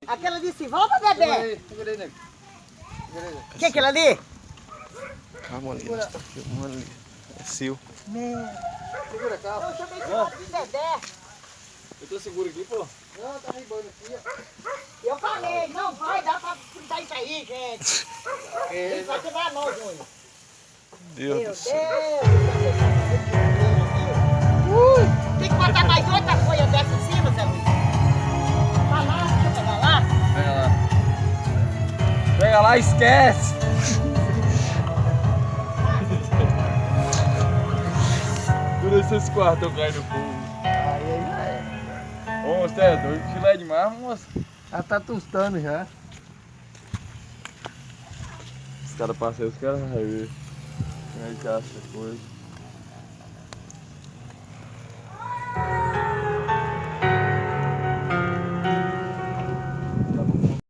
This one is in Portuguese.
Aquela de volta, bebê? Segura aí, nego. O que é aquela ali? Calma ali, nós tá filmando ali. É seu. Segura cá. Eu chamei de bebê. Eu tô seguro aqui, pô. Não, tá ribando aqui, ó. Eu falei, não vai dar pra fritar isso aí, gente. Isso vai quebrar nós, Júnior. Deus Meu do céu. Deus. Tem que botar mais outra folha dessa em cima, Zé Luiz. Vai lá, deixa eu pegar lá. Pega lá. Pega lá, esquece. Tudo esses quartos cai no fogo. Aí já é. Ô, você é doido, filé demais, moço. Já tá tostando já. Os caras passam aí, os caras vão ver. Como é que acha essa coisa.